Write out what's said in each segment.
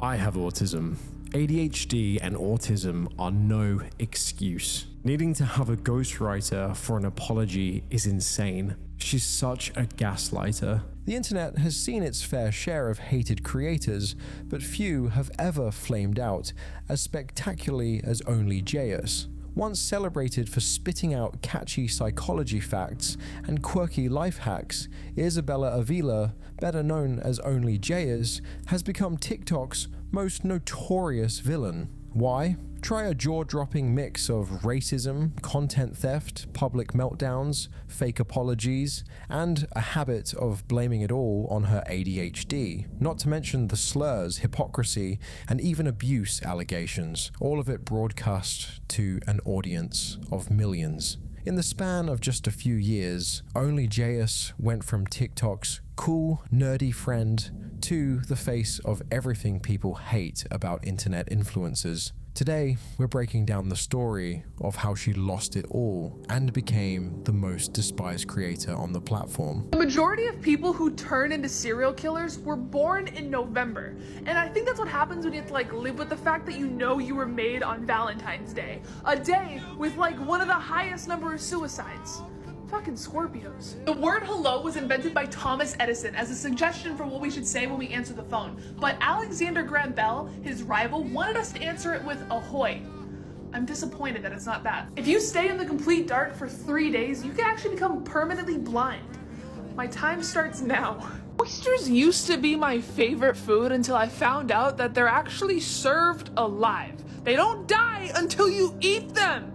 I have autism. ADHD and autism are no excuse. Needing to have a ghostwriter for an apology is insane. She's such a gaslighter. The internet has seen its fair share of hated creators, but few have ever flamed out as spectacularly as OnlyJayus. Once celebrated for spitting out catchy psychology facts and quirky life hacks, Isabella Avila, better known as OnlyJayus, has become TikTok's most notorious villain. Why? Try a jaw-dropping mix of racism, content theft, public meltdowns, fake apologies, and a habit of blaming it all on her ADHD, not to mention the slurs, hypocrisy, and even abuse allegations, all of it broadcast to an audience of millions. In the span of just a few years, OnlyJayus went from TikTok's cool, nerdy friend to the face of everything people hate about internet influencers. Today, we're breaking down the story of how she lost it all and became the most despised creator on the platform. The majority of people who turn into serial killers were born in November. And I think that's what happens when you have to live with the fact that you know you were made on Valentine's Day. A day with one of the highest number of suicides. Fucking Scorpios. The word hello was invented by Thomas Edison as a suggestion for what we should say when we answer the phone. But Alexander Graham Bell, his rival, wanted us to answer it with ahoy. I'm disappointed that it's not that. If you stay in the complete dark for 3 days, you can actually become permanently blind. My time starts now. Oysters used to be my favorite food until I found out that they're actually served alive. They don't die until you eat them.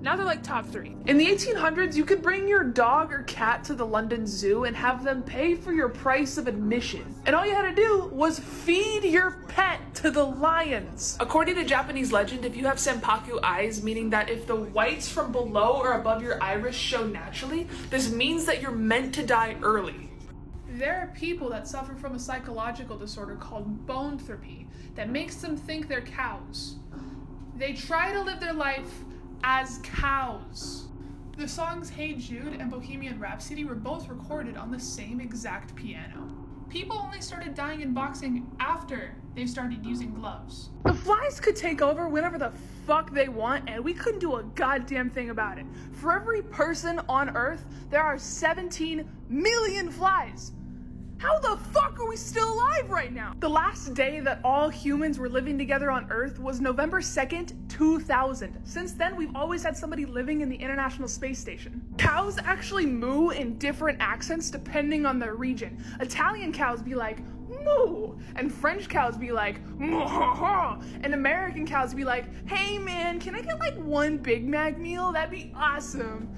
Now they're top 3. In the 1800s, you could bring your dog or cat to the London Zoo and have them pay for your price of admission. And all you had to do was feed your pet to the lions. According to Japanese legend, if you have senpaku eyes, meaning that if the whites from below or above your iris show naturally, this means that you're meant to die early. There are people that suffer from a psychological disorder called boanthropy that makes them think they're cows. They try to live their life as cows. The songs Hey Jude and Bohemian Rhapsody were both recorded on the same exact piano. People only started dying in boxing after they started using gloves. The flies could take over whenever the fuck they want, and we couldn't do a goddamn thing about it. For every person on Earth, there are 17 million flies. How the fuck are we still alive right now? The last day that all humans were living together on Earth was November 2nd, 2000. Since then, we've always had somebody living in the International Space Station. Cows actually moo in different accents depending on their region. Italian cows be like, moo, and French cows be like, moo, and American cows be like, hey man, can I get one Big Mac meal? That'd be awesome.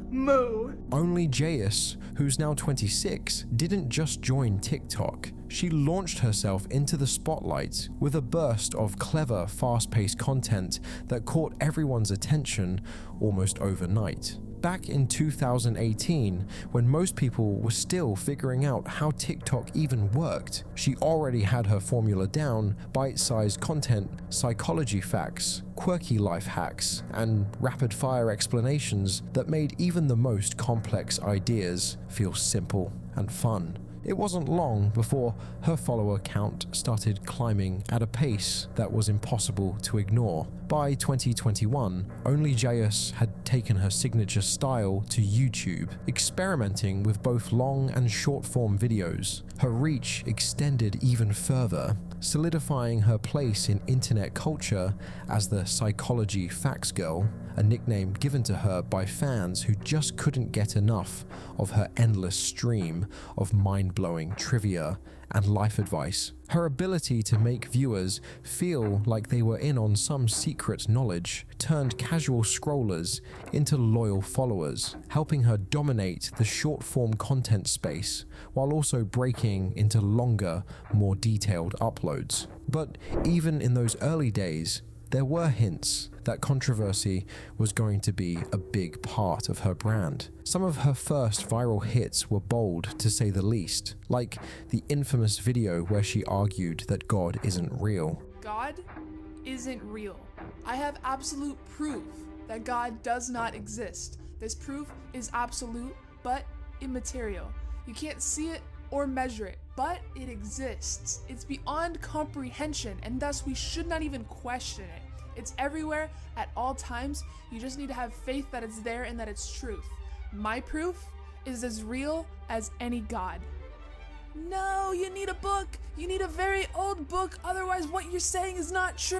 Moo. OnlyJayus, who's now 26, didn't just join TikTok. She launched herself into the spotlight with a burst of clever, fast-paced content that caught everyone's attention almost overnight. Back in 2018, when most people were still figuring out how TikTok even worked, she already had her formula down: bite-sized content, psychology facts, quirky life hacks, and rapid-fire explanations that made even the most complex ideas feel simple and fun. It wasn't long before her follower count started climbing at a pace that was impossible to ignore. By 2021, OnlyJayus had taken her signature style to YouTube, experimenting with both long and short-form videos. Her reach extended even further, solidifying her place in internet culture as the psychology facts girl, a nickname given to her by fans who just couldn't get enough of her endless stream of mind-blowing trivia and life advice. Her ability to make viewers feel like they were in on some secret knowledge turned casual scrollers into loyal followers, helping her dominate the short-form content space while also breaking into longer, more detailed uploads. But even in those early days, there were hints that controversy was going to be a big part of her brand. Some of her first viral hits were bold, to say the least, like the infamous video where she argued that God isn't real. God isn't real. I have absolute proof that God does not exist. This proof is absolute, but immaterial. You can't see it or measure it. but it exists. It's beyond comprehension, and thus we should not even question it. It's everywhere at all times. You just need to have faith that it's there and that it's truth. My proof is as real as any god. No, you need a book. You need a very old book. Otherwise, what you're saying is not true.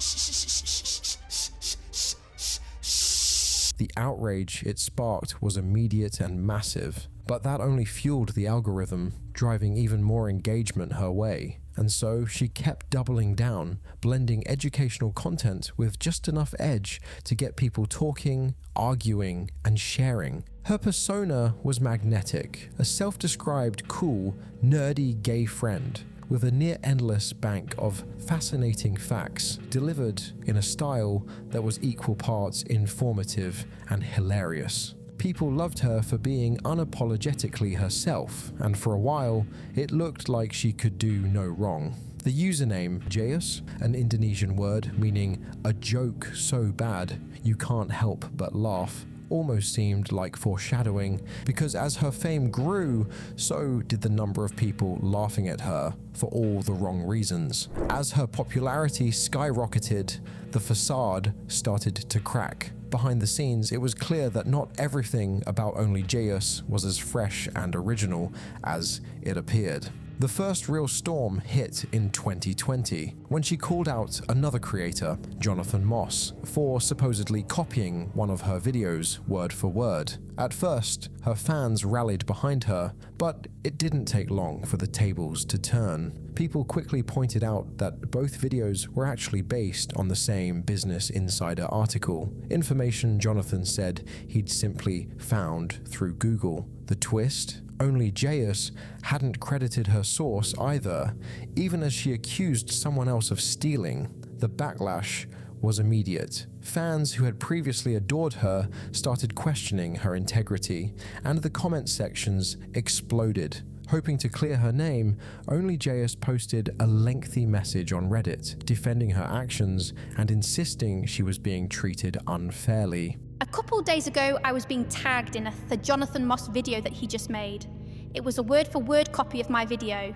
The outrage it sparked was immediate and massive, but that only fueled the algorithm, driving even more engagement her way. And so she kept doubling down, blending educational content with just enough edge to get people talking, arguing, and sharing. Her persona was magnetic, a self-described cool, nerdy gay friend with a near-endless bank of fascinating facts delivered in a style that was equal parts informative and hilarious. People loved her for being unapologetically herself, and for a while, it looked like she could do no wrong. The username Jayus, an Indonesian word meaning a joke so bad you can't help but laugh, almost seemed like foreshadowing, because as her fame grew, so did the number of people laughing at her for all the wrong reasons. As her popularity skyrocketed, the facade started to crack. Behind the scenes, it was clear that not everything about OnlyJayus was as fresh and original as it appeared. The first real storm hit in 2020, when she called out another creator, Jonathan Moss, for supposedly copying one of her videos word for word. At first, her fans rallied behind her, but it didn't take long for the tables to turn. People quickly pointed out that both videos were actually based on the same Business Insider article, information Jonathan said he'd simply found through Google. The twist? OnlyJayus hadn't credited her source either, even as she accused someone else of stealing. The backlash was immediate. Fans who had previously adored her started questioning her integrity, and the comment sections exploded. Hoping to clear her name, OnlyJayus posted a lengthy message on Reddit, defending her actions and insisting she was being treated unfairly. A couple days ago, I was being tagged in the Jonathan Moss video that he just made. It was a word-for-word copy of my video.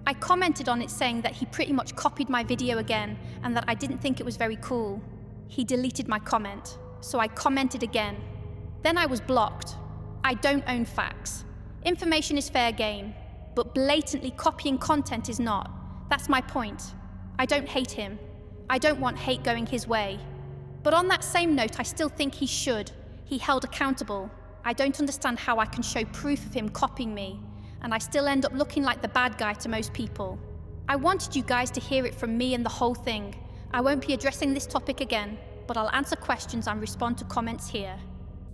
I commented on it saying that he pretty much copied my video again and that I didn't think it was very cool. He deleted my comment, so I commented again. Then I was blocked. I don't own facts. Information is fair game, but blatantly copying content is not. That's my point. I don't hate him. I don't want hate going his way. But on that same note, I still think he should. He held accountable. I don't understand how I can show proof of him copying me, and I still end up looking like the bad guy to most people. I wanted you guys to hear it from me and the whole thing. I won't be addressing this topic again, but I'll answer questions and respond to comments here.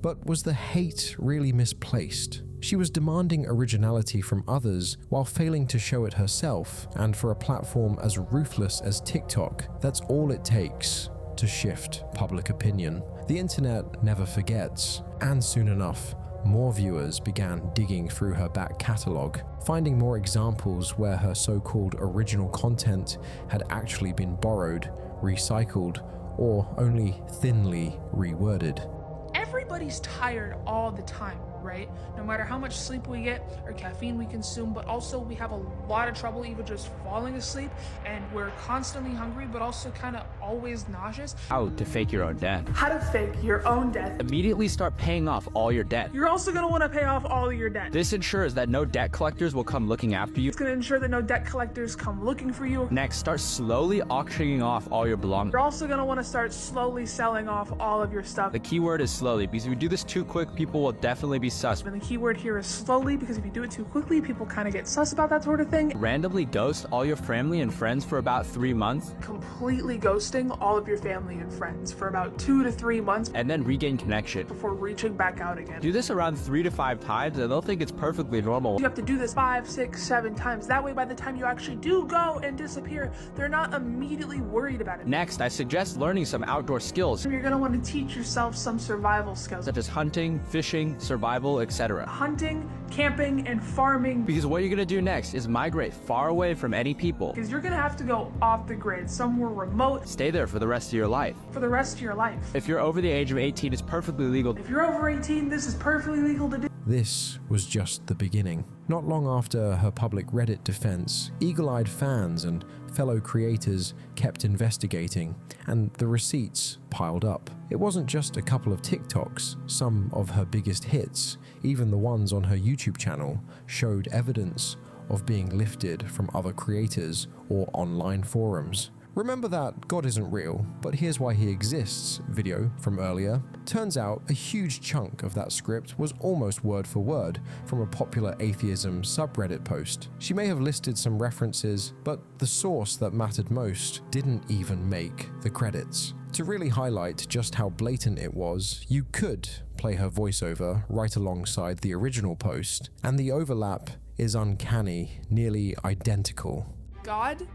But was the hate really misplaced? She was demanding originality from others while failing to show it herself, and for a platform as ruthless as TikTok, that's all it takes to shift public opinion. The internet never forgets, and soon enough, more viewers began digging through her back catalogue, finding more examples where her so-called original content had actually been borrowed, recycled, or only thinly reworded. Everybody's tired all the time, right? No matter how much sleep we get or caffeine we consume, but also we have a lot of trouble even just falling asleep, and we're constantly hungry, but also kind of always nauseous. How to fake your own death. How to fake your own death. Immediately start paying off all your debt. You're also going to want to pay off all of your debt. This ensures that no debt collectors will come looking after you. It's going to ensure that no debt collectors come looking for you. Next, start slowly auctioning off all your belongings. You're also going to want to start slowly selling off all of your stuff. The key word is slowly, because if you do this too quick, people will definitely be sus. And the key word here is slowly, because if you do it too quickly, people kind of get sus about that sort of thing. Randomly ghost all your family and friends for about 3 months. Completely ghosting all of your family and friends for about 2 to 3 months. And then regain connection. Before reaching back out again. Do this around 3 to 5 times and they'll think it's perfectly normal. You have to do this 5, 6, 7 times. That way by the time you actually do go and disappear, they're not immediately worried about it. Next, I suggest learning some outdoor skills. You're going to want to teach yourself some survival skills. Such as hunting, fishing, survival, etc. Hunting, camping, and farming. Because what you're going to do next is migrate far away from any people. Because you're going to have to go off the grid, somewhere remote. Stay there for the rest of your life. For the rest of your life. If you're over the age of 18, it's perfectly legal. If you're over 18, this is perfectly legal to do. this was just the beginning. Not long after her public Reddit defense, eagle-eyed fans and fellow creators kept investigating, and the receipts piled up. It wasn't just a couple of TikToks. Some of her biggest hits, even the ones on her YouTube channel, showed evidence of being lifted from other creators or online forums. Remember that God isn't real, but here's why he exists video from earlier. Turns out a huge chunk of that script was almost word for word from a popular atheism subreddit post. She may have listed some references, but the source that mattered most didn't even make the credits. To really highlight just how blatant it was, you could play her voiceover right alongside the original post, and the overlap is uncanny, nearly identical. God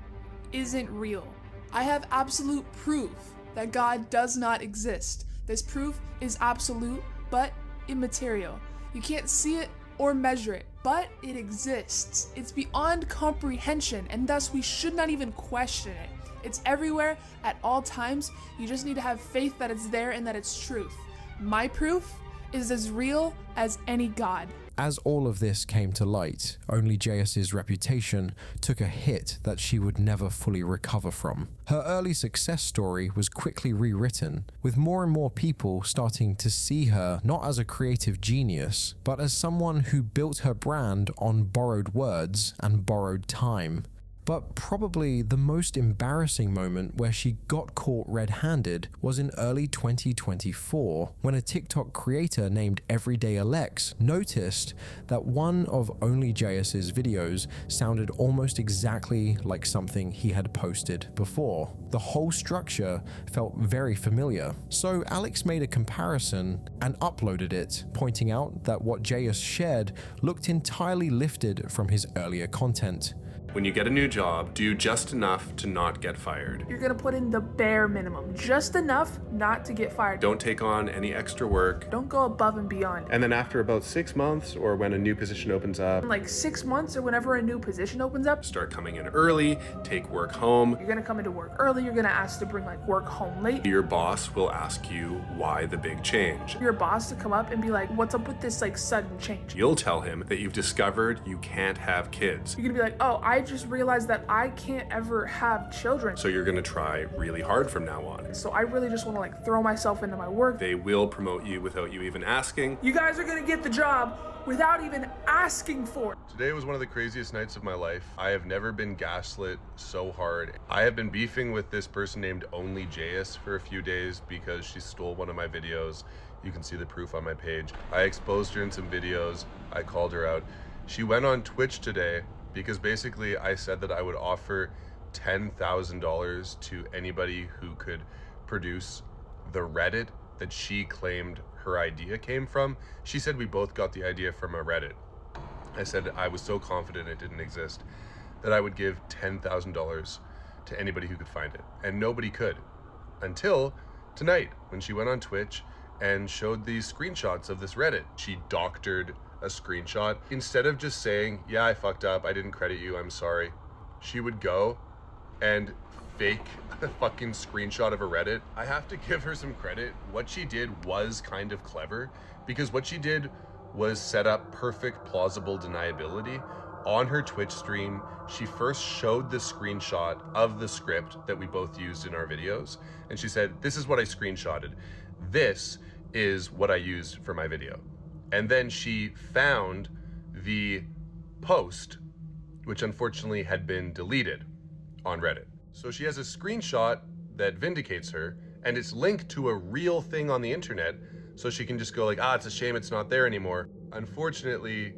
isn't real. I have absolute proof that God does not exist. This proof is absolute, but immaterial. You can't see it or measure it, but it exists. It's beyond comprehension, and thus we should not even question it. It's everywhere at all times. You just need to have faith that it's there and that it's truth. My proof is as real as any God. As all of this came to light, OnlyJayus' reputation took a hit that she would never fully recover from. Her early success story was quickly rewritten, with more and more people starting to see her not as a creative genius, but as someone who built her brand on borrowed words and borrowed time. But probably the most embarrassing moment where she got caught red-handed was in early 2024, when a TikTok creator named Everyday Alex noticed that one of OnlyJayus' videos sounded almost exactly like something he had posted before. The whole structure felt very familiar. So Alex made a comparison and uploaded it, pointing out that what Jayus shared looked entirely lifted from his earlier content. When you get a new job, do just enough to not get fired. You're gonna put in the bare minimum, just enough not to get fired. Don't take on any extra work. Don't go above and beyond. And then after about 6 months, or when a new position opens up, In like 6 months or whenever a new position opens up, start coming in early, take work home. you're gonna come into work early, you're gonna ask to bring like work home late. Your boss will ask you why the big change. Your boss to come up and be like, what's up with this like sudden change? You'll tell him that you've discovered you can't have kids. You're gonna be like, oh, I just realized that I can't ever have children. So you're gonna try really hard from now on. So I really just wanna like throw myself into my work. They will promote you without you even asking. You guys are gonna get the job without even asking for it. Today was one of the craziest nights of my life. I have never been gaslit so hard. I have been beefing with this person named OnlyJayus for a few days because she stole one of my videos. You can see the proof on my page. I exposed her in some videos. I called her out. She went on Twitch today because basically I said that I would offer $10,000 to anybody who could produce the Reddit that she claimed her idea came from. She said we both got the idea from a Reddit. I said I was so confident it didn't exist that I would give $10,000 to anybody who could find it. And nobody could until tonight when she went on Twitch and showed these screenshots of this Reddit. She doctored a screenshot. Instead of just saying, yeah, I fucked up, I didn't credit you, I'm sorry, she would go and fake a fucking screenshot of a Reddit. I have to give her some credit. What she did was kind of clever, because what she did was set up perfect plausible deniability. On her Twitch stream, she first showed the screenshot of the script that we both used in our videos, and she said, this is what I screenshotted. This is what I used for my video. And then she found the post, which unfortunately had been deleted on Reddit. So she has a screenshot that vindicates her, and it's linked to a real thing on the internet, so she can just go like, it's a shame it's not there anymore. Unfortunately,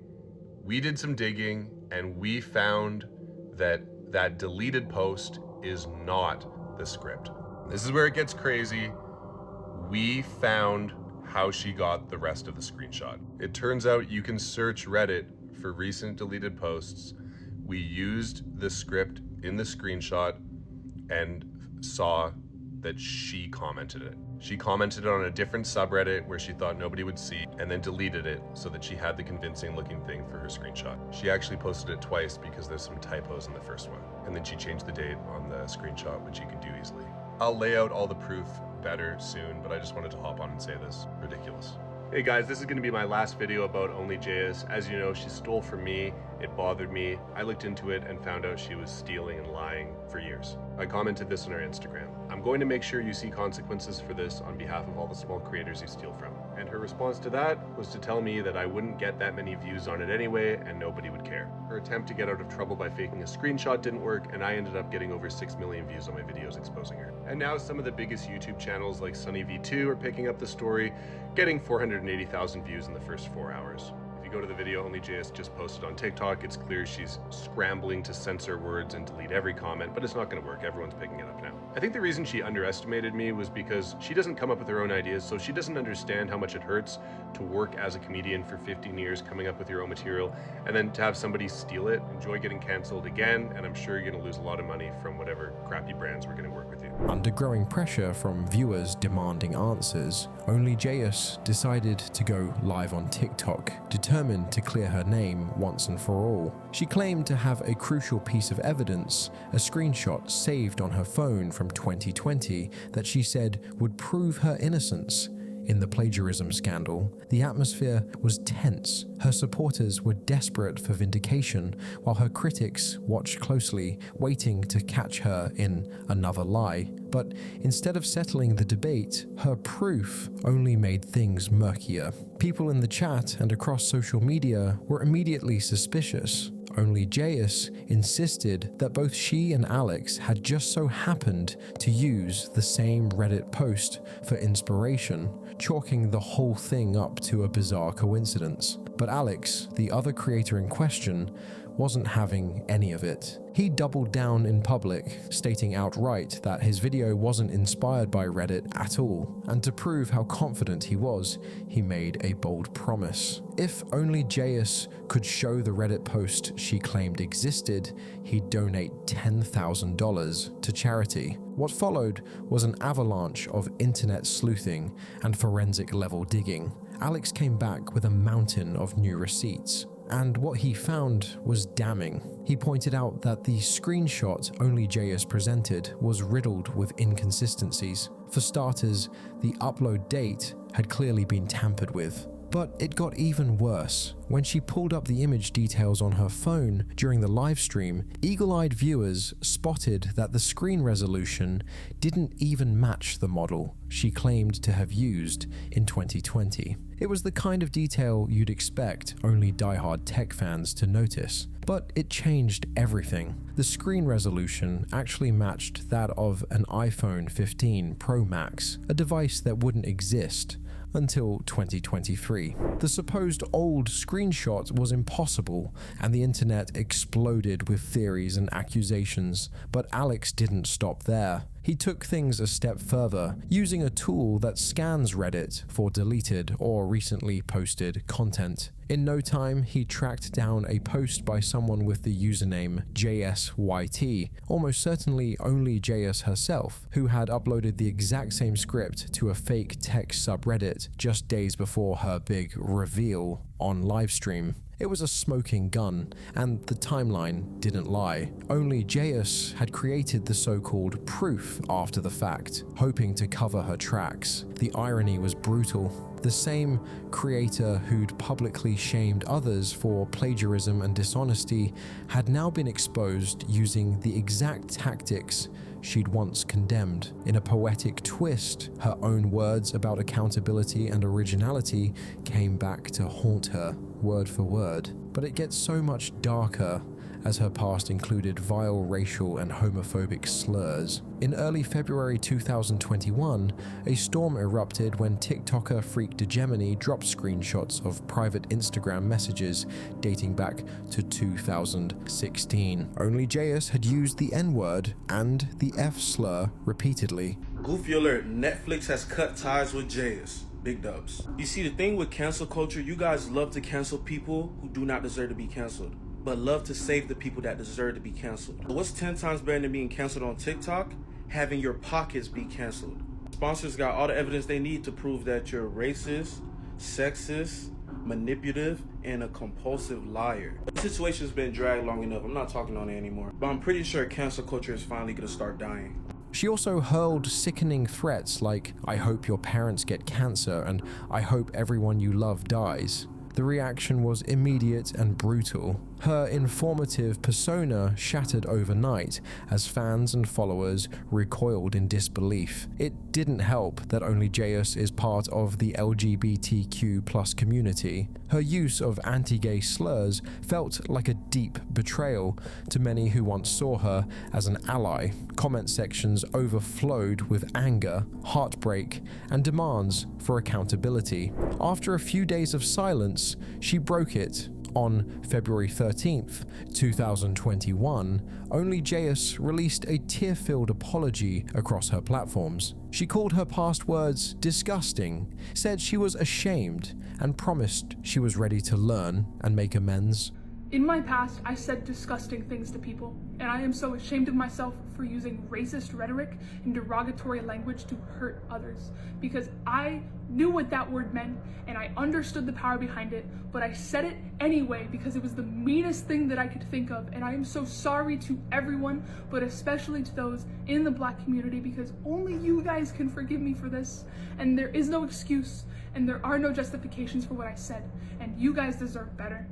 we did some digging, and we found that that deleted post is not the script. This is where it gets crazy. We found how she got the rest of the screenshot. It turns out you can search Reddit for recent deleted posts. We used the script in the screenshot and saw that she commented it. She commented it on a different subreddit where she thought nobody would see, and then deleted it so that she had the convincing looking thing for her screenshot. She actually posted it twice because there's some typos in the first one. And then she changed the date on the screenshot, which you can do easily. I'll lay out all the proof better soon, but I just wanted to hop on and say this. Ridiculous. Hey guys, this is going to be my last video about OnlyJayus. As you know, she stole from me. It bothered me. I looked into it and found out she was stealing and lying for years. I commented this on her Instagram. I'm going to make sure you see consequences for this on behalf of all the small creators you steal from. And her response to that was to tell me that I wouldn't get that many views on it anyway and nobody would care. Her attempt to get out of trouble by faking a screenshot didn't work, and I ended up getting over 6 million views on my videos exposing her. And now some of the biggest YouTube channels like SunnyV2 are picking up the story, getting 480,000 views in the first 4 hours. If you go to the video OnlyJayus just posted on TikTok, it's clear she's scrambling to censor words and delete every comment, but it's not going to work. Everyone's picking it up now. I think the reason she underestimated me was because she doesn't come up with her own ideas, so she doesn't understand how much it hurts to work as a comedian for 15 years coming up with your own material, and then to have somebody steal it, enjoy getting canceled again, and I'm sure you're going to lose a lot of money from whatever crappy brands were going to work with you. Under growing pressure from viewers demanding answers, OnlyJayus decided to go live on TikTok, determined to clear her name once and for all. She claimed to have a crucial piece of evidence, a screenshot saved on her phone from 2020 that she said would prove her innocence. In the plagiarism scandal, the atmosphere was tense. Her supporters were desperate for vindication, while her critics watched closely, waiting to catch her in another lie. But instead of settling the debate, her proof only made things murkier. People in the chat and across social media were immediately suspicious. OnlyJayus insisted that both she and Alex had just so happened to use the same Reddit post for inspiration, chalking the whole thing up to a bizarre coincidence. But Alex, the other creator in question, wasn't having any of it. He doubled down in public, stating outright that his video wasn't inspired by Reddit at all, and to prove how confident he was, he made a bold promise. If OnlyJayus could show the Reddit post she claimed existed, he'd donate $10,000 to charity. What followed was an avalanche of internet sleuthing and forensic level digging. Alex came back with a mountain of new receipts. And what he found was damning. He pointed out that the screenshot OnlyJayus presented was riddled with inconsistencies. For starters, the upload date had clearly been tampered with. But it got even worse. When she pulled up the image details on her phone during the live stream, eagle-eyed viewers spotted that the screen resolution didn't even match the model she claimed to have used in 2020. It was the kind of detail you'd expect only diehard tech fans to notice. But it changed everything. The screen resolution actually matched that of an iPhone 15 Pro Max, a device that wouldn't exist until 2023. The supposed old screenshot was impossible, and the internet exploded with theories and accusations, but Alex didn't stop there. He took things a step further, using a tool that scans Reddit for deleted or recently posted content. In no time, he tracked down a post by someone with the username JSYT, almost certainly OnlyJayus herself, who had uploaded the exact same script to a fake tech subreddit just days before her big reveal on livestream. It was a smoking gun, and the timeline didn't lie. OnlyJayus had created the so-called proof after the fact, hoping to cover her tracks. The irony was brutal. The same creator who'd publicly shamed others for plagiarism and dishonesty had now been exposed using the exact tactics she'd once condemned. In a poetic twist, her own words about accountability and originality came back to haunt her, word for word. But it gets so much darker as her past included vile racial and homophobic slurs. In early February 2021, a storm erupted when TikToker Freakdegemony dropped screenshots of private Instagram messages dating back to 2016. OnlyJayus had used the N-word and the F-slur repeatedly. Goofy alert, Netflix has cut ties with Jayus. Big dubs. You see, the thing with cancel culture, you guys love to cancel people who do not deserve to be canceled, but love to save the people that deserve to be canceled. What's 10 times better than being canceled on TikTok? Having your pockets be canceled. Sponsors got all the evidence they need to prove that you're racist, sexist, manipulative, and a compulsive liar. The situation's been dragged long enough. I'm not talking on it anymore, but I'm pretty sure cancel culture is finally gonna start dying. She also hurled sickening threats like, "I hope your parents get cancer," and "I hope everyone you love dies." The reaction was immediate and brutal. Her informative persona shattered overnight as fans and followers recoiled in disbelief. It didn't help that OnlyJayus is part of the LGBTQ+ community. Her use of anti-gay slurs felt like a deep betrayal to many who once saw her as an ally. Comment sections overflowed with anger, heartbreak, and demands for accountability. After a few days of silence, she broke it. On February 13th, 2021, OnlyJayus released a tear-filled apology across her platforms. She called her past words disgusting, said she was ashamed, and promised she was ready to learn and make amends. In my past, I said disgusting things to people, and I am so ashamed of myself for using racist rhetoric and derogatory language to hurt others, because I knew what that word meant, and I understood the power behind it, but I said it anyway because it was the meanest thing that I could think of, and I am so sorry to everyone, but especially to those in the Black community, because only you guys can forgive me for this, and there is no excuse, and there are no justifications for what I said, and you guys deserve better.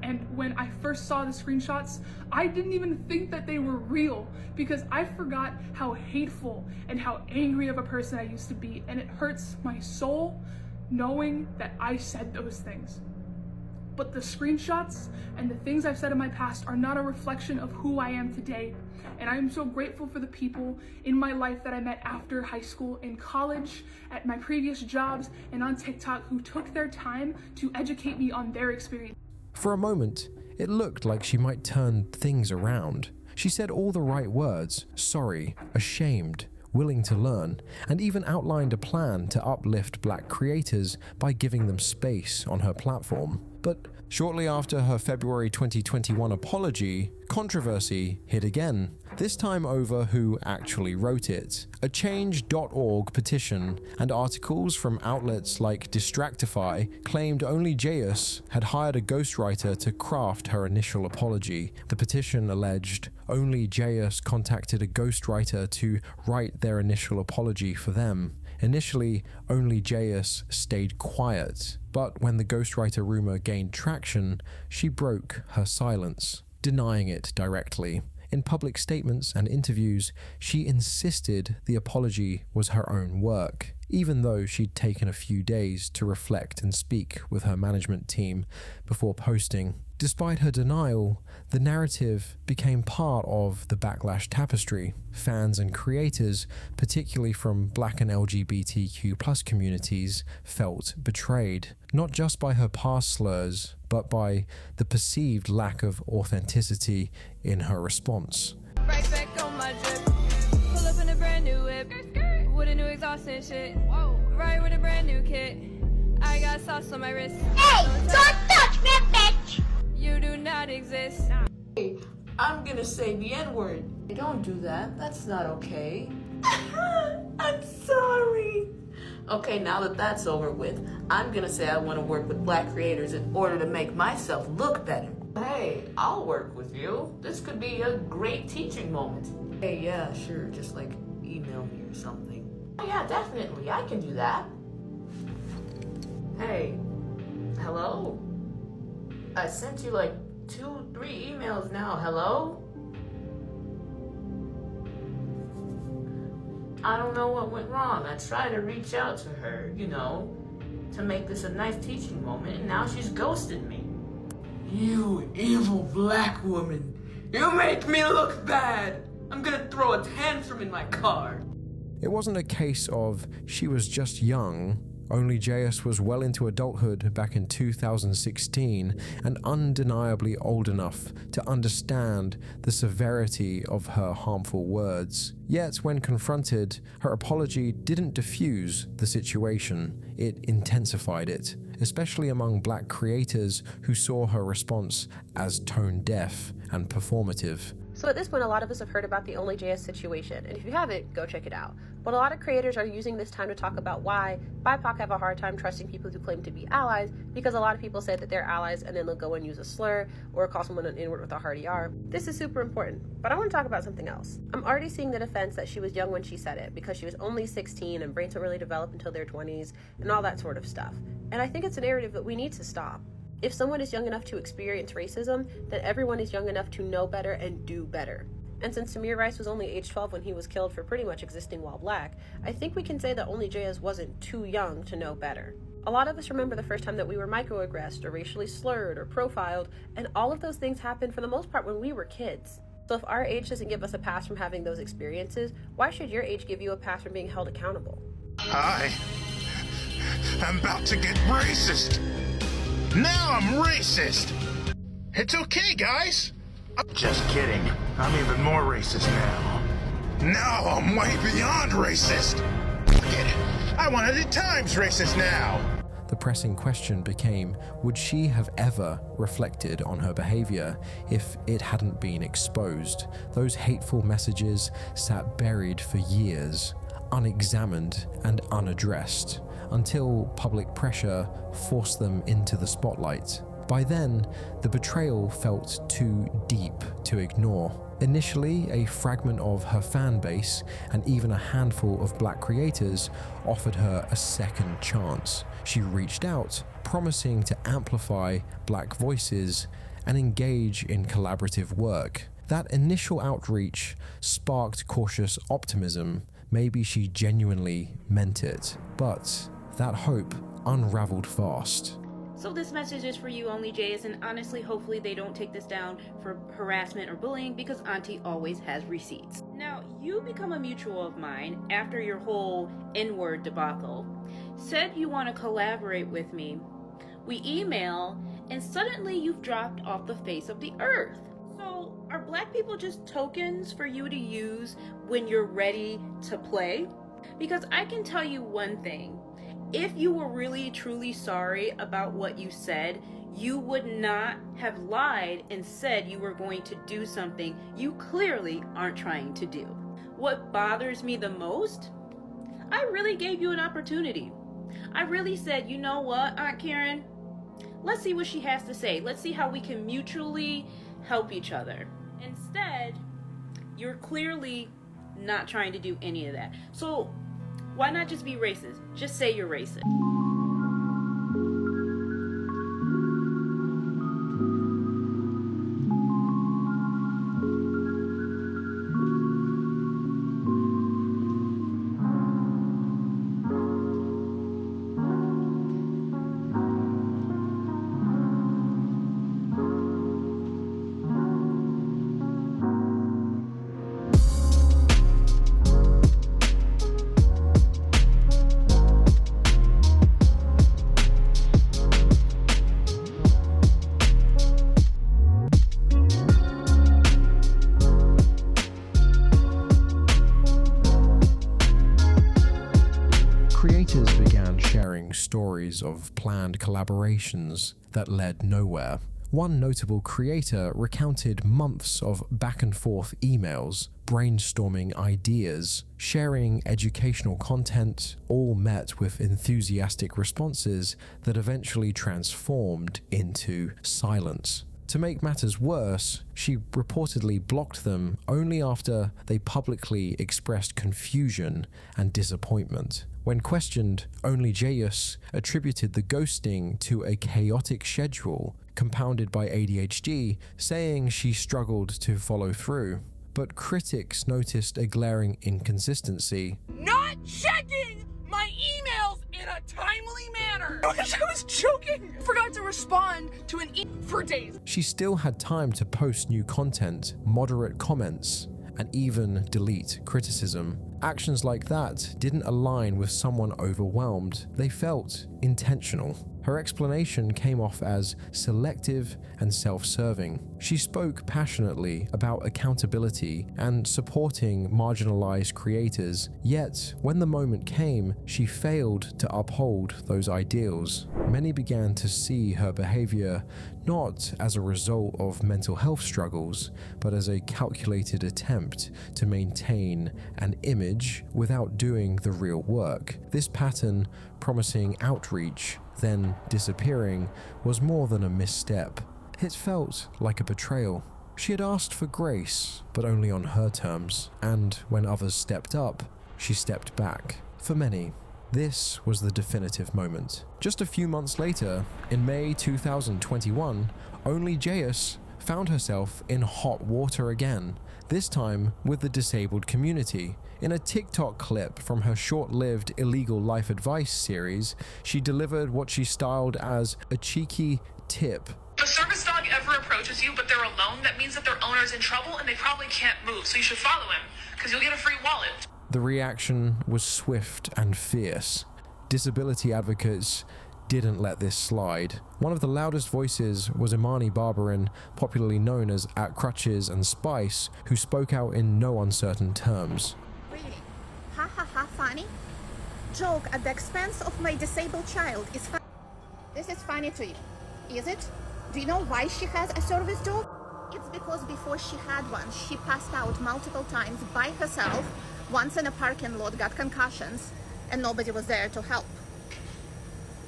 And when I first saw the screenshots, I didn't even think that they were real because I forgot how hateful and how angry of a person I used to be, and it hurts my soul knowing that I said those things. But the screenshots and the things I've said in my past are not a reflection of who I am today. And I am so grateful for the people in my life that I met after high school, in college, at my previous jobs, and on TikTok who took their time to educate me on their experience. For a moment, it looked like she might turn things around. She said all the right words: sorry, ashamed, willing to learn, and even outlined a plan to uplift Black creators by giving them space on her platform. But shortly after her February 2021 apology, controversy hit again, this time over who actually wrote it. A change.org petition and articles from outlets like Distractify claimed OnlyJayus had hired a ghostwriter to craft her initial apology. The petition alleged OnlyJayus contacted a ghostwriter to write their initial apology for them. Initially, OnlyJayus stayed quiet, but when the ghostwriter rumor gained traction, she broke her silence, denying it directly. In public statements and interviews, she insisted the apology was her own work, even though she'd taken a few days to reflect and speak with her management team before posting. Despite her denial, the narrative became part of the backlash tapestry. Fans and creators, particularly from Black and LGBTQ+ communities, felt betrayed, not just by her past slurs, but by the perceived lack of authenticity in her response. Right back on my drip. Pull up in a brand new whip. With a new exhaust and shit. Whoa. Right with a brand new kit. I got sauce on my wrist. Hey, don't touch me, bitch! You do not exist. Hey, I'm gonna say the N-word. Don't do that. That's not okay. I'm sorry. Okay, now that that's over with, I'm gonna say I want to work with Black creators in order to make myself look better. Hey, I'll work with you. This could be a great teaching moment. Hey, yeah, sure. Just like email me or something. Oh, yeah, definitely. I can do that. Hey, hello? I sent you like 2-3 emails now. Hello? I don't know what went wrong. I tried to reach out to her, to make this a nice teaching moment, and now she's ghosted me. You evil Black woman. You make me look bad. I'm gonna throw a tantrum in my car. It wasn't a case of she was just young. OnlyJayus was well into adulthood back in 2016 and undeniably old enough to understand the severity of her harmful words. Yet, when confronted, her apology didn't diffuse the situation, it intensified it, especially among Black creators who saw her response as tone-deaf and performative. So at this point, a lot of us have heard about the OnlyJayus situation, and if you haven't, go check it out. But a lot of creators are using this time to talk about why BIPOC have a hard time trusting people who claim to be allies, because a lot of people say that they're allies and then they'll go and use a slur or call someone an N-word with a hard ER. This is super important, but I want to talk about something else. I'm already seeing the defense that she was young when she said it, because she was only 16 and brains don't really develop until their 20s and all that sort of stuff. And I think it's a narrative that we need to stop. If someone is young enough to experience racism, then everyone is young enough to know better and do better. And since Tamir Rice was only age 12 when he was killed for pretty much existing while black, I think we can say that OnlyJayus wasn't too young to know better. A lot of us remember the first time that we were microaggressed or racially slurred or profiled, and all of those things happened for the most part when we were kids. So if our age doesn't give us a pass from having those experiences, why should your age give you a pass from being held accountable? I'm about to get racist. Now I'm racist. It's okay, guys. Just kidding. I'm even more racist now. Now I'm way beyond racist. Forget it. I 100 times racist now. The pressing question became, would she have ever reflected on her behavior if it hadn't been exposed? Those hateful messages sat buried for years, unexamined and unaddressed, until public pressure forced them into the spotlight. By then, the betrayal felt too deep to ignore. Initially, a fragment of her fan base and even a handful of black creators offered her a second chance. She reached out, promising to amplify black voices and engage in collaborative work. That initial outreach sparked cautious optimism. Maybe she genuinely meant it, but that hope unraveled fast. So this message is for you, OnlyJayus, and honestly, hopefully they don't take this down for harassment or bullying, because Auntie always has receipts. Now, you become a mutual of mine after your whole N-word debacle. Said you want to collaborate with me. We email, and suddenly you've dropped off the face of the earth. So are black people just tokens for you to use when you're ready to play? Because I can tell you one thing. If you were really truly sorry about what you said, you would not have lied and said you were going to do something you clearly aren't trying to do. What bothers me the most? I really gave you an opportunity. I really said, you know what, Aunt Karen? Let's see what she has to say. Let's see how we can mutually help each other. Instead, you're clearly not trying to do any of that. So why not just be racist? Just say you're racist. Stories of planned collaborations that led nowhere. One notable creator recounted months of back and forth emails, brainstorming ideas, sharing educational content, all met with enthusiastic responses that eventually transformed into silence. To make matters worse, she reportedly blocked them only after they publicly expressed confusion and disappointment. When questioned, OnlyJayus attributed the ghosting to a chaotic schedule compounded by ADHD, saying she struggled to follow through. But critics noticed a glaring inconsistency. Not checking my emails in a timely manner! I was joking! Forgot to respond to an for days. She still had time to post new content, moderate comments, and even delete criticism. Actions like that didn't align with someone overwhelmed. They felt intentional. Her explanation came off as selective and self-serving. She spoke passionately about accountability and supporting marginalized creators, yet when the moment came, she failed to uphold those ideals. Many began to see her behavior not as a result of mental health struggles, but as a calculated attempt to maintain an image without doing the real work. This pattern, promising outreach, then disappearing, was more than a misstep. It felt like a betrayal. She had asked for grace, but only on her terms, and when others stepped up, she stepped back. For many, this was the definitive moment. Just a few months later, in May 2021, OnlyJayus found herself in hot water again, this time with the disabled community. In a TikTok clip from her short-lived Illegal Life Advice series, she delivered what she styled as a cheeky tip. If a service dog ever approaches you but they're alone, that means that their owner's in trouble and they probably can't move, so you should follow him, because you'll get a free wallet. The reaction was swift and fierce. Disability advocates didn't let this slide. One of the loudest voices was Imani Barbarin, popularly known as At Crutches and Spice, who spoke out in no uncertain terms. Really? Ha ha ha, funny? Joke at the expense of my disabled child is funny. This is funny to you, is it? Do you know why she has a service dog? It's because before she had one, she passed out multiple times by herself, once in a parking lot, got concussions, and nobody was there to help.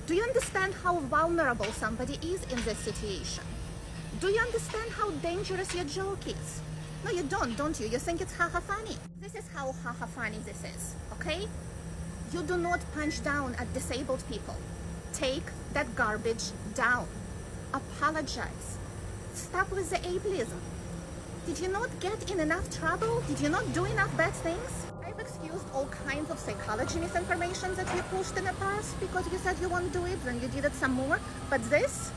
Do you understand how vulnerable somebody is in this situation? Do you understand how dangerous your joke is? No, you don't you? You think it's haha funny. This is how haha funny this is, okay? You do not punch down at disabled people. Take that garbage down. Apologize. Stop with the ableism. Did you not get in enough trouble? Did you not do enough bad things? I've excused all kinds of psychology misinformation that you pushed in the past because you said you won't do it, then you did it some more. But this,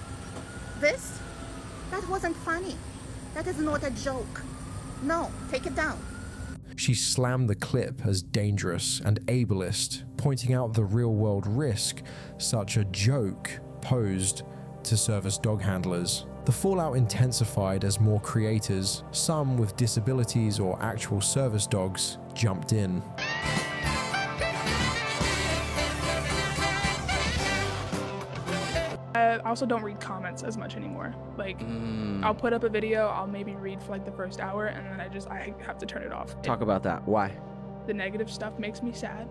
that wasn't funny. That is not a joke. No, take it down. She slammed the clip as dangerous and ableist, pointing out the real-world risk such a joke posed to service dog handlers. The fallout intensified as more creators, some with disabilities or actual service dogs, jumped in. I also don't read comments as much anymore. Like, I'll put up a video, I'll maybe read for like the first hour, and then I have to turn it off. Talk about that. Why? The negative stuff makes me sad,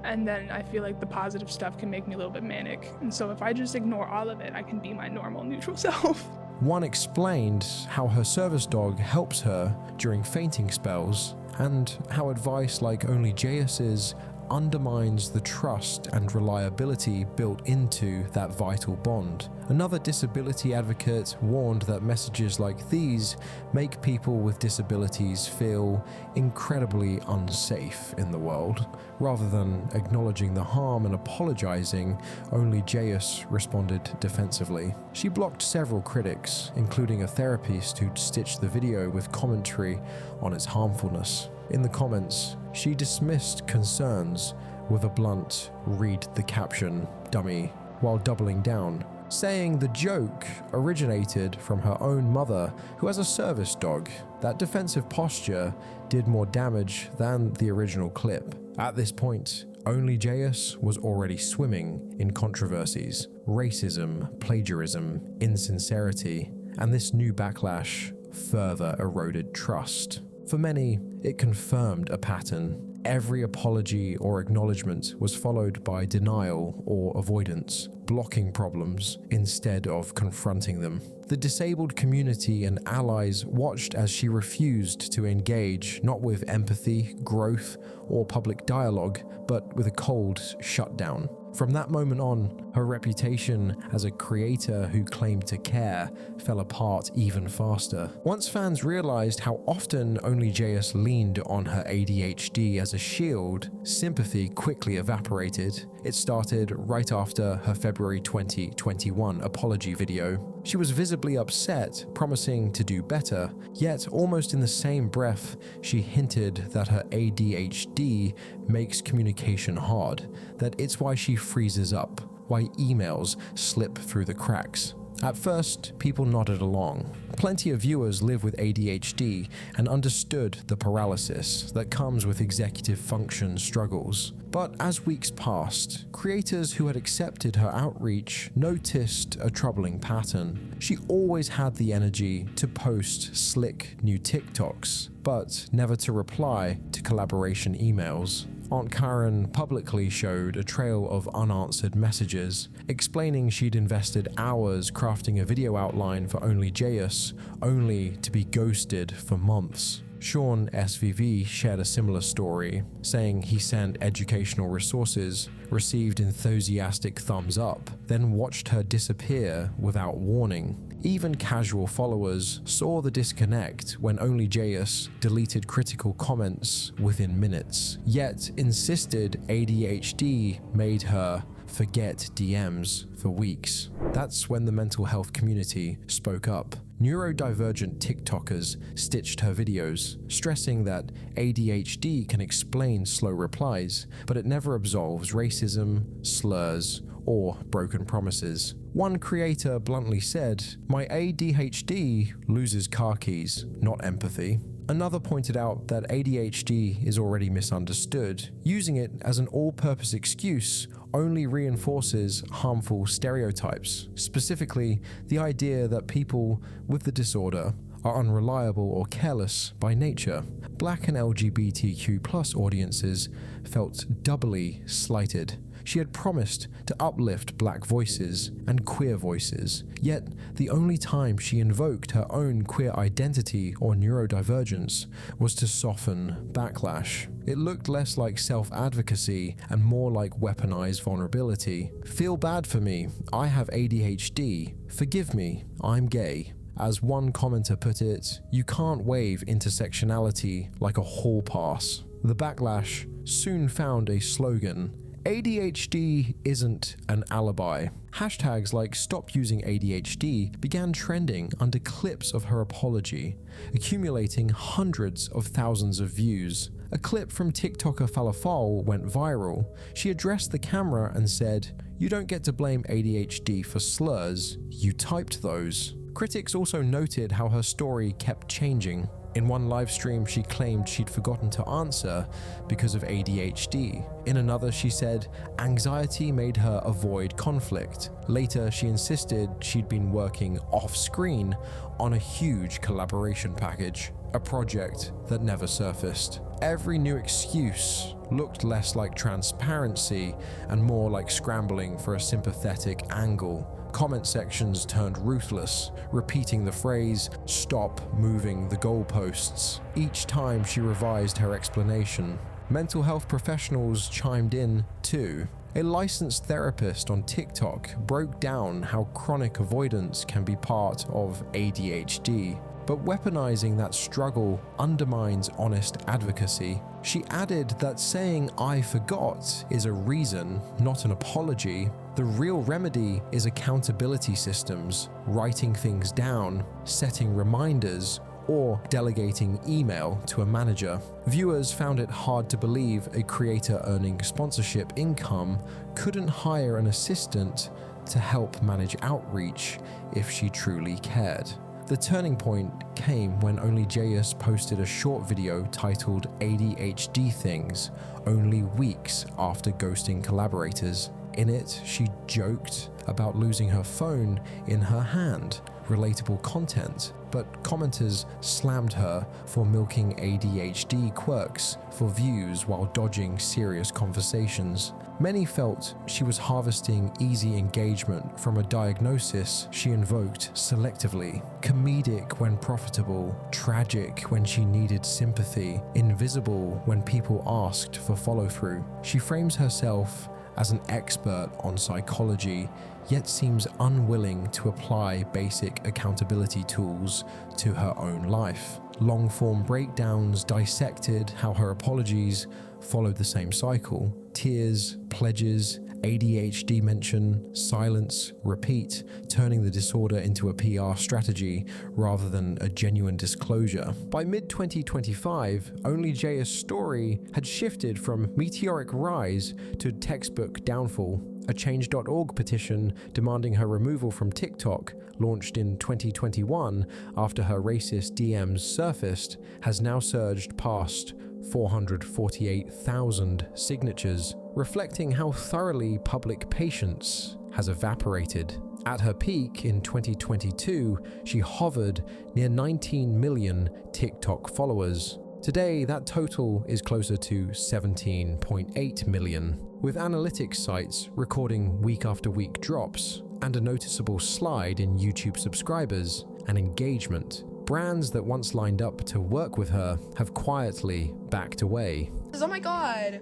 and then I feel like the positive stuff can make me a little bit manic. And so if I just ignore all of it, I can be my normal, neutral self. One explained how her service dog helps her during fainting spells, and how advice like OnlyJayus's undermines the trust and reliability built into that vital bond. Another disability advocate warned that messages like these make people with disabilities feel incredibly unsafe in the world. Rather than acknowledging the harm and apologizing, OnlyJayus responded defensively. She blocked several critics, including a therapist who'd stitched the video with commentary on its harmfulness. In the comments, she dismissed concerns with a blunt "read the caption, dummy," while doubling down, saying the joke originated from her own mother, who has a service dog. That defensive posture did more damage than the original clip. At this point, OnlyJayus was already swimming in controversies, racism, plagiarism, insincerity, and this new backlash further eroded trust. For many, it confirmed a pattern. Every apology or acknowledgement was followed by denial or avoidance, blocking problems instead of confronting them. The disabled community and allies watched as she refused to engage, not with empathy, growth, or public dialogue, but with a cold shutdown. From that moment on, her reputation as a creator who claimed to care fell apart even faster. Once fans realized how often OnlyJayus leaned on her ADHD as a shield, sympathy quickly evaporated. It started right after her February 2021 apology video. She was visibly upset, promising to do better, yet almost in the same breath, she hinted that her ADHD makes communication hard, that it's why she freezes up, why emails slip through the cracks. At first, people nodded along. Plenty of viewers live with ADHD and understood the paralysis that comes with executive function struggles. But as weeks passed, creators who had accepted her outreach noticed a troubling pattern. She always had the energy to post slick new TikToks, but never to reply to collaboration emails. Aunt Karen publicly showed a trail of unanswered messages, explaining she'd invested hours crafting a video outline for OnlyJayus, only to be ghosted for months. Sean SVV shared a similar story, saying he sent educational resources, received enthusiastic thumbs up, then watched her disappear without warning. Even casual followers saw the disconnect when OnlyJayus deleted critical comments within minutes, yet insisted ADHD made her forget DMs for weeks. That's when the mental health community spoke up. Neurodivergent TikTokers stitched her videos, stressing that ADHD can explain slow replies, but it never absolves racism, slurs, or broken promises. One creator bluntly said, "My ADHD loses car keys, not empathy." Another pointed out that ADHD is already misunderstood. Using it as an all-purpose excuse only reinforces harmful stereotypes, specifically the idea that people with the disorder are unreliable or careless by nature. Black and LGBTQ+ audiences felt doubly slighted. She had promised to uplift black voices and queer voices, yet the only time she invoked her own queer identity or neurodivergence was to soften backlash. It looked less like self-advocacy and more like weaponized vulnerability. "Feel bad for me, I have ADHD. Forgive me, I'm gay." As one commenter put it, "You can't wave intersectionality like a hall pass." The backlash soon found a slogan: ADHD isn't an alibi. Hashtags like "Stop Using ADHD" began trending under clips of her apology, accumulating hundreds of thousands of views. A clip from TikToker Falafel went viral. She addressed the camera and said, "You don't get to blame ADHD for slurs, you typed those." Critics also noted how her story kept changing. In one live stream, she claimed she'd forgotten to answer because of ADHD. In another, she said anxiety made her avoid conflict. Later, she insisted she'd been working off-screen on a huge collaboration package, a project that never surfaced. Every new excuse looked less like transparency and more like scrambling for a sympathetic angle. Comment sections turned ruthless, repeating the phrase, "Stop moving the goalposts," each time she revised her explanation. Mental health professionals chimed in too. A licensed therapist on TikTok broke down how chronic avoidance can be part of ADHD. But weaponizing that struggle undermines honest advocacy. She added that saying "I forgot" is a reason, not an apology. The real remedy is accountability systems, writing things down, setting reminders, or delegating email to a manager. Viewers found it hard to believe a creator earning sponsorship income couldn't hire an assistant to help manage outreach if she truly cared. The turning point came when OnlyJayus posted a short video titled "ADHD Things," only weeks after ghosting collaborators. In it, she joked about losing her phone in her hand, relatable content, but commenters slammed her for milking ADHD quirks for views while dodging serious conversations. Many felt she was harvesting easy engagement from a diagnosis she invoked selectively, comedic when profitable, tragic when she needed sympathy, invisible when people asked for follow-through. She frames herself as an expert on psychology, yet seems unwilling to apply basic accountability tools to her own life. Long-form breakdowns dissected how her apologies followed the same cycle: tears, pledges, ADHD mention, silence, repeat, turning the disorder into a PR strategy rather than a genuine disclosure. By mid-2025, OnlyJayus' story had shifted from meteoric rise to textbook downfall. A Change.org petition demanding her removal from TikTok, launched in 2021 after her racist DMs surfaced, has now surged past 448,000 signatures, reflecting how thoroughly public patience has evaporated. At her peak in 2022, she hovered near 19 million TikTok followers. Today, that total is closer to 17.8 million, with analytics sites recording week after week drops and a noticeable slide in YouTube subscribers and engagement. Brands that once lined up to work with her have quietly backed away. Oh my god.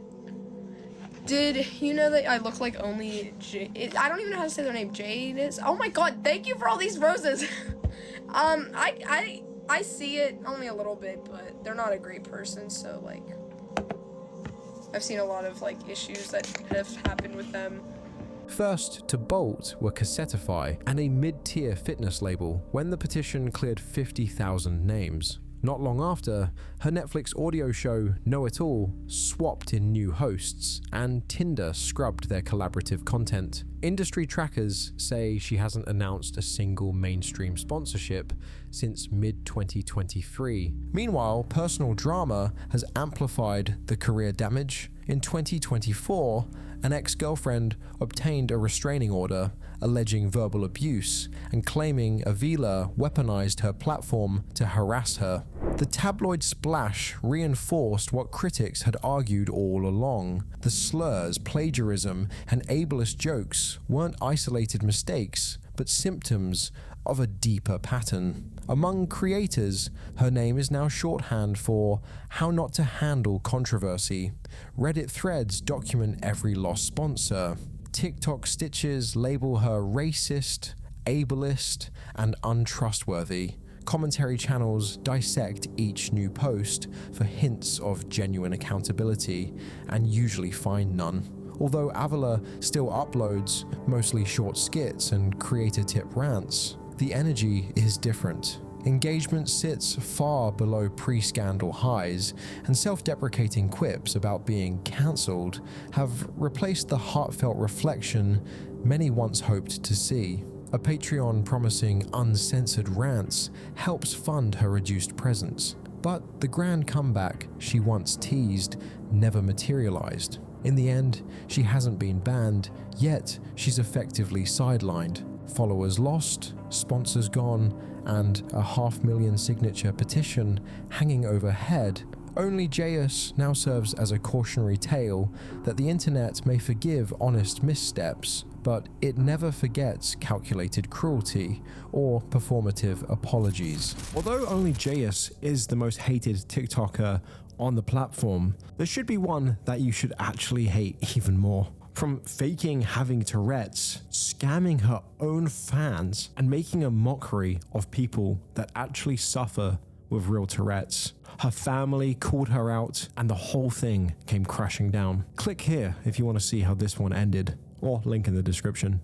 Did you know that I look like only I don't even know how to say their name. Jayus. Oh my god, thank you for all these roses. I see it only a little bit, but they're not a great person, so like I've seen a lot of like issues that have happened with them. First to bolt were Cassetify and a mid-tier fitness label when the petition cleared 50,000 names. Not long after, her Netflix audio show Know It All swapped in new hosts, and Tinder scrubbed their collaborative content. Industry trackers say she hasn't announced a single mainstream sponsorship since mid-2023. Meanwhile, personal drama has amplified the career damage. In 2024, an ex-girlfriend obtained a restraining order alleging verbal abuse and claiming Avila weaponized her platform to harass her. The tabloid splash reinforced what critics had argued all along. The slurs, plagiarism, and ableist jokes weren't isolated mistakes, but symptoms of a deeper pattern. Among creators, her name is now shorthand for how not to handle controversy. Reddit threads document every lost sponsor. TikTok stitches label her racist, ableist, and untrustworthy. Commentary channels dissect each new post for hints of genuine accountability and usually find none. Although Avila still uploads mostly short skits and creator tip rants, the energy is different. Engagement sits far below pre-scandal highs, and self-deprecating quips about being cancelled have replaced the heartfelt reflection many once hoped to see. A Patreon promising uncensored rants helps fund her reduced presence, but the grand comeback she once teased never materialized. In the end, she hasn't been banned, yet she's effectively sidelined. Followers lost, sponsors gone, and a 500,000 signature petition hanging overhead. OnlyJayus now serves as a cautionary tale that the internet may forgive honest missteps, but it never forgets calculated cruelty or performative apologies. Although OnlyJayus is the most hated TikToker on the platform, there should be one that you should actually hate even more. From faking having Tourettes, scamming her own fans, and making a mockery of people that actually suffer with real Tourettes. Her family called her out, and the whole thing came crashing down. Click here if you want to see how this one ended, or link in the description.